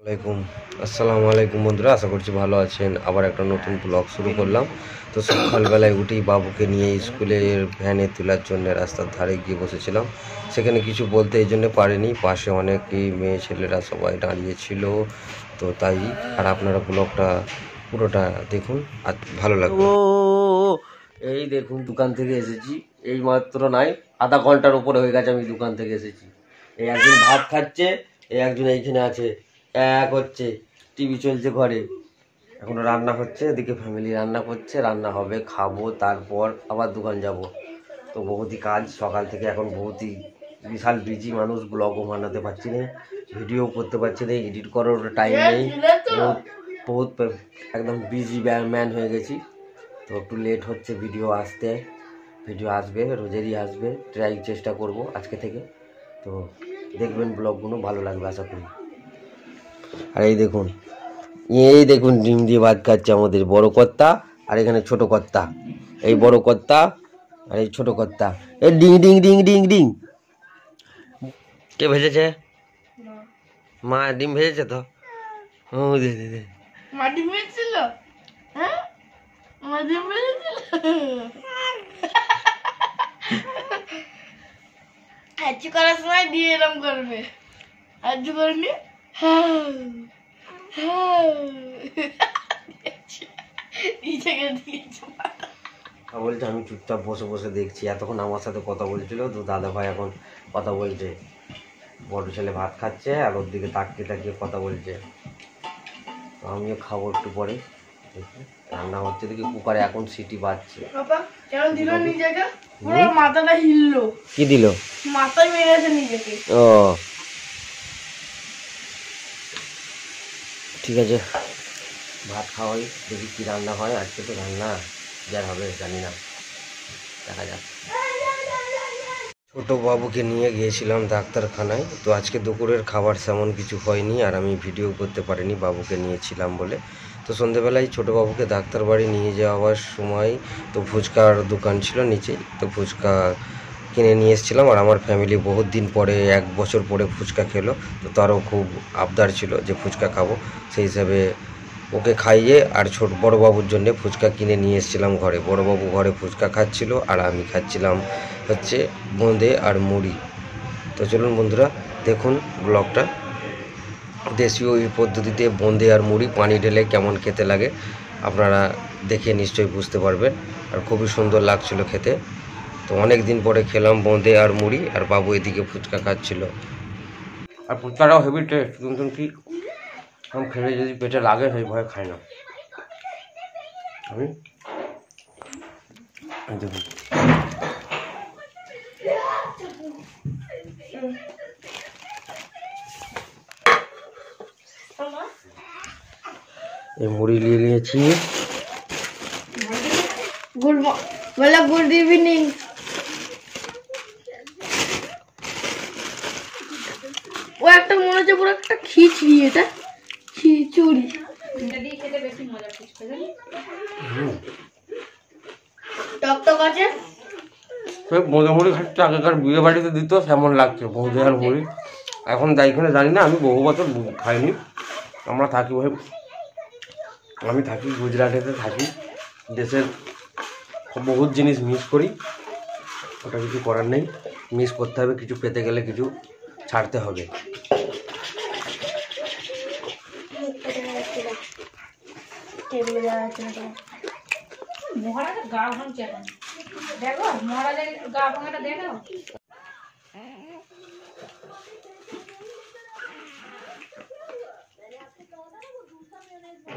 আলাইকুম আসসালামু আলাইকুম বন্ধুরা, আশা করছি ভালো আছেন। আবার একটা নতুন ব্লগ শুরু করলাম। তো সকালবেলায় উঠেই বাবুকে নিয়ে স্কুলের ভ্যানে তোলার জন্য রাস্তার ধারে গিয়ে বসেছিলাম। সেখানে কিছু বলতে এই জন্য পারিনি, পাশে অনেকই মেয়ে ছেলেরা সবাই দাঁড়িয়েছিল। তো তাই আর আপনারা ব্লগটা পুরোটা দেখুন, আর ভালো লাগবে। এই দেখুন, দোকান থেকে এসেছি এই মাত্র, নাই আধা ঘন্টার উপরে হয়ে গেছে আমি দোকান থেকে এসেছি। এই একজন ভাত খাচ্ছে, এই একজন এইখানে আছে, এক হচ্ছে টিভি চলছে ঘরে, এখনো রান্না হচ্ছে, এদিকে ফ্যামিলি রান্না করছে, রান্না হবে, খাবো, তারপর আবার দোকান যাব। তো বহুতই কাজ সকাল থেকে, এখন বহুতই বিশাল বিজি মানুষ, ব্লগও বানাতে পারছি না, ভিডিও করতে পারছি না, এডিট করার টাইম নেই, বহুত বহুত একদম বিজি ম্যান হয়ে গেছি। তো একটু লেট হচ্ছে ভিডিও আসতে, ভিডিও আসবে, রোজেরই আসবে, চেষ্টা করব আজকে থেকে। তো দেখবেন ব্লগগুলো, ভালো লাগবে আশা করি। আর এই দেখুন ডিম দিয়ে ভাত খাচ্ছে আমাদের বড় কর্তা, আর এখানে ছোট কর্তা। এই বড় কর্তা আর এই ছোট কর্তা। এই ডিং ডিং ডিং ডিং ডিং। কে ভেজেছে? মা ডিম ভেজেছে তো। ও দে দে দে। মা ডিম ভেজেছিল? হ্যাঁ, মা ডিম ভেজেছিল। হাঁচি করার সময় দিয়ে এরম করবে, হাঁচি করবি, হ্যাঁ হ্যাঁ, নিজেকে দিয়েছে। বলছে আমি চুপচাপ বসে বসে দেখছি, এতক্ষণ আমার সাথে কথা বলছিল, তো দাদা ভাই এখন কথা বলছে, বড় ছেলে ভাত খাচ্ছে আর ওর দিকে তাকিয়ে তাকিয়ে কথা বলছে। তো আমিও খাবো একটু পরে। রান্না হচ্ছে, দেখি কুকারে এখন সিটি বাজছে। কেমন দিল নিজেকে, পুরো মাথাটা হিললো। কি দিল? মাথায় মেরেছে নিজেকে। ও ঠিক আছে, ভাত খাওয়াই, দেখি কি রান্না হয়। আজকে তো রান্না যার হবে জানি না, দেখা যাক। ছোটো বাবুকে নিয়ে গিয়েছিলাম ডাক্তারখানায়। তো আজকে দুপুরের খাবার তেমন কিছু হয়নি, আর আমি ভিডিও করতে পারিনি বাবুকে নিয়েছিলাম বলে। তো সন্ধেবেলায় ছোটো বাবুকে ডাক্তার বাড়ি নিয়ে যাওয়ার সময় তো ফুচকার দোকান ছিল নিচেই, তো ফুচকা কিনে নিয়ে এসেছিলাম। আর আমার ফ্যামিলি বহুত দিন পরে, 1 বছর পরে ফুচকা খেলো, তো তারও খুব আবদার ছিল যে ফুচকা খাবো। সেই হিসাবে ওকে খাইয়ে আর বড়োবাবুর জন্যে ফুচকা কিনে নিয়ে এসেছিলাম ঘরে। বড়োবাবু ঘরে ফুচকা খাচ্ছিল আর আমি খাচ্ছিলাম হচ্ছে বোঁদে আর মুড়ি। তো চলুন বন্ধুরা দেখুন ব্লগটা। দেশীয় এই পদ্ধতিতে বোঁদে আর মুড়ি পানি ঢেলে কেমন খেতে লাগে আপনারা দেখে নিশ্চয়ই বুঝতে পারবেন, আর খুবই সুন্দর লাগছিল খেতে। তো অনেক দিন পরে খেলাম বোঁদে আর মুড়ি, আর বাবু এদিকে ফুচকা খাচ্ছিল। আর ফুচকাটাও হেভি টেস্ট, কিন্তু কি আমি খেলে যদি পেটে লাগে সেই ভয়ে খাই না আমি। দেখুন এই মুড়ি নিয়ে নিয়েছি। Good evening. ও একটা মনে হচ্ছে পুরো একটা খিচড়ি, এটা খিচুড়ি। এটা দিয়ে খেতে বেশি মজা ফুচকা, জানি টকটক আছে। বোঁদে মুড়ি খাচ্ছে, আগেকার বিয়ে বাড়িতে দিত তেমন লাগছে বোঁদে আর মুড়ি। এখন এখানে জানি না, আমি বহু বছর খাইনি। আমরা থাকি আমি থাকি গুজরাটেতে থাকি, দেশের বহুত জিনিস মিস করি, ওটা কিছু করার নেই, মিস করতে হবে। কিছু পেতে গেলে কিছু ছাড়তে হবে। মহারাজের গা ভাঙছে এখন, দেখো মহারাজের গা ভাঙাটা দেখো।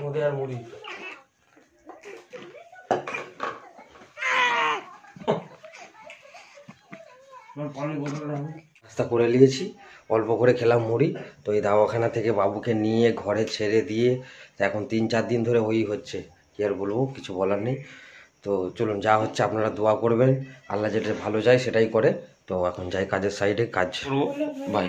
বোঁদে আর মুড়ি নাস্তা করে নিয়েছি, অল্প করে খেলাম মুড়ি। তো এই দাওয়াখানা থেকে বাবুকে নিয়ে ঘরে ছেড়ে দিয়ে এখন 3-4 দিন ধরে ওই হচ্ছে, কি আর বলবো, কিছু বলার নেই। তো চলুন, যা হচ্ছে আপনারা দোয়া করবেন, আল্লাহ যেটা ভালো যায় সেটাই করে। তো এখন যাই কাজের সাইডে, কাজ বাই।